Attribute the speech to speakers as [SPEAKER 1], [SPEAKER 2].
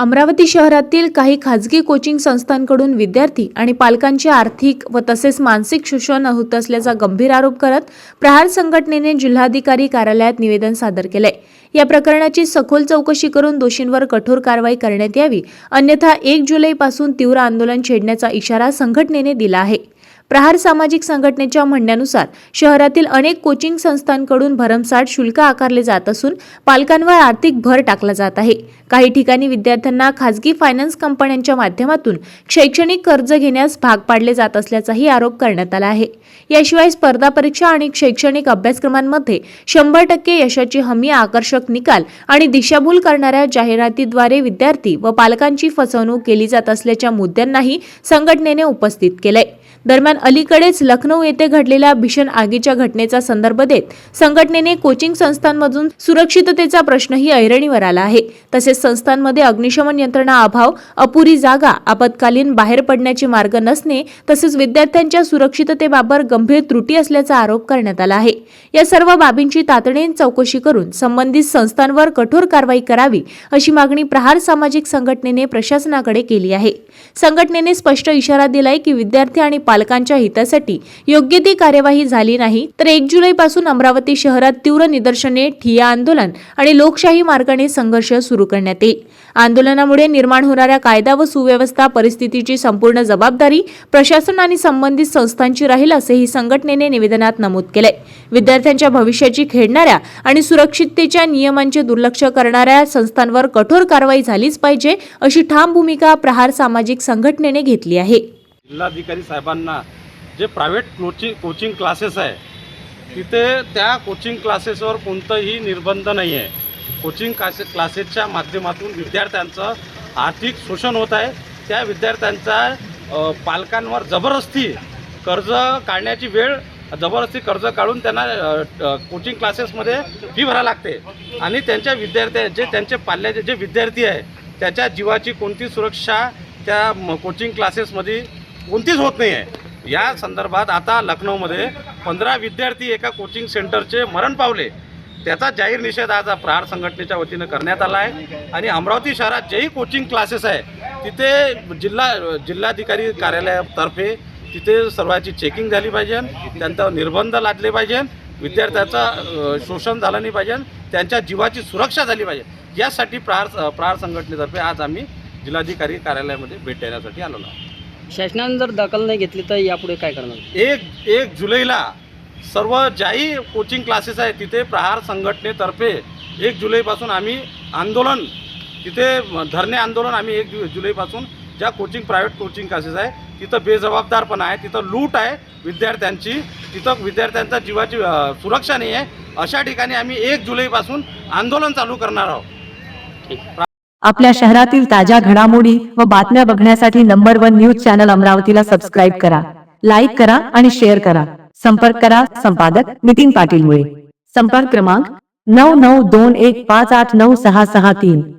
[SPEAKER 1] अमरावती शहरातील काही खाजगी कोचिंग संस्थांकडून विद्यार्थी आणि पालकांचे आर्थिक व तसेच मानसिक शोषण होत असल्याचा गंभीर आरोप करत प्रहार संघटनेने जिल्हाधिकारी कार्यालयात निवेदन सादर केले। या प्रकरणाची सखोल चौकशी करून दोषींवर कठोर कारवाई करण्यात यावी, अन्यथा 1 जुलैपासून तीव्र आंदोलन छेडण्याचा इशारा संघटनेने दिला आहे। प्रहार सामाजिक संघटनेच्या म्हणण्यानुसार शहरातील अनेक कोचिंग संस्थांकडून भरमसाठ शुल्क आकारले जात असून पालकांवर आर्थिक भर टाकला जात आहे। काही ठिकाणी विद्यार्थ्यांना खाजगी फायनान्स कंपन्यांच्या माध्यमातून शैक्षणिक कर्ज घेण्यास भाग पाडले जात असल्याचाही आरोप करण्यात आला आहे। याशिवाय स्पर्धा परीक्षा आणि शैक्षणिक अभ्यासक्रमांमध्ये 100% यशाची हमी, आकर्षक निकाल आणि दिशाभूल करणाऱ्या जाहिरातीद्वारे विद्यार्थी व पालकांची फसवणूक केली जात असल्याच्या मुद्द्यांनाही संघटनेने उपस्थित केले। दरम्यान अलीकडेच लखनौ येथे घडलेल्या भीषण आगीच्या घटनेचा संदर्भ देत संघटनेने कोचिंग संस्थांमधून सुरक्षिततेचा प्रश्नही ऐरणीवर आला आहे। तसेच संस्थांमध्ये अग्निशमन यंत्रणा अभाव, अपुरी जागा, आपत्कालीन बाहेर पडण्याचे मार्ग नसणे तसेच विद्यार्थ्यांच्या सुरक्षिततेबाबत गंभीर त्रुटी असल्याचा आरोप करण्यात आला आहे। या सर्व बाबींची तातडीने चौकशी करून संबंधित संस्थांवर कठोर कारवाई करावी अशी मागणी प्रहार सामाजिक संघटनेने प्रशासनाकडे केली आहे। संघटनेने स्पष्ट इशारा दिलाय की विद्यार्थी आणि पालकांच्या हितासाठी योग्य ती कार्यवाही झाली नाही तर 1 जुलैपासून अमरावती शहरात तीव्र निदर्शने, ठिय्या आंदोलन आणि लोकशाही मार्गाने संघर्ष सुरू करण्यात येईल। आंदोलनामुळे निर्माण होणाऱ्या कायदा व सुव्यवस्था परिस्थितीची संपूर्ण जबाबदारी प्रशासन आणि संबंधित संस्थांची राहील असेही संघटनेने निवेदनात नमूद केले। विद्यार्थ्यांच्या भविष्याची खेळणाऱ्या आणि सुरक्षिततेच्या नियमांचे दुर्लक्ष करणाऱ्या संस्थांवर कठोर कारवाई झालीच पाहिजे अशी ठाम भूमिका प्रहार सामाजिक संघटनेने घेतली आहे।
[SPEAKER 2] जिल्हाधिकारी साहेबांना जे प्रायव्हेट कोचिंग क्लासेस आहे तिथे त्या कोचिंग क्लासेसवर कोणताही निर्बंध नाही आहे। कोचिंग क्लासेसच्या माध्यमातून विद्यार्थ्यांचं आर्थिक शोषण होत आहे। त्या विद्यार्थ्यांचा पालकांवर जबरदस्ती कर्ज काढण्याची वेळ, जबरदस्ती कर्ज काढून त्यांना कोचिंग क्लासेसमध्ये फी भरावी लागते आणि त्यांचे पाल्याचे जे विद्यार्थी आहे त्याच्या जीवाची कोणती सुरक्षा त्या कोचिंग क्लासेसमध्ये कोणतीच होत नाही आहे। या संदर्भात आता लखनौमध्ये 15 विद्यार्थी एका कोचिंग सेंटरचे मरण पावले, त्याचा जाहीर निषेध आज प्रहार संघटनेच्या वतीनं करण्यात आला आहे। आणि अमरावती शहरात जेही कोचिंग क्लासेस आहे तिथे जिल्हाधिकारी कार्यालयातर्फे तिथे सर्वांची चेकिंग झाली पाहिजे, त्यांच्यावर निर्बंध लादले पाहिजे, विद्यार्थ्याचं शोषण झालं नाही पाहिजे, त्यांच्या जीवाची सुरक्षा झाली पाहिजे। यासाठी प्रहार संघटनेतर्फे आज आम्ही जिल्हाधिकारी कार्यालयामध्ये भेट देण्यासाठी आलेलो आहोत।
[SPEAKER 3] शासनाने जर दखल नाही घेतली तर यापुढे काय करणार?
[SPEAKER 2] 1 जुलैला सर्व ज्याही कोचिंग क्लासेस आहे तिथे प्रहार संघटनेतर्फे 1 जुलैपासून आम्ही आंदोलन, तिथे धरणे आंदोलन आम्ही 1 जुलैपासून ज्या प्रायव्हेट कोचिंग क्लासेस आहे तिथं बेजबाबदारपणा आहे, तिथं लूट आहे विद्यार्थ्यांची, तिथं विद्यार्थ्यांच्या जीवाची सुरक्षा नाही आहे, अशा ठिकाणी आम्ही 1 जुलैपासून आंदोलन चालू करणार आहोत।
[SPEAKER 4] आपल्या शहरातील ताज्या घडामोडी व बातम्या बघण्यासाठी नंबर 1 न्यूज चॅनल अमरावतीला सबस्क्राईब करा, लाईक करा आणि शेअर करा। संपर्क करा संपादक नितीन पाटील मुळे। संपर्क क्रमांक 9921589663।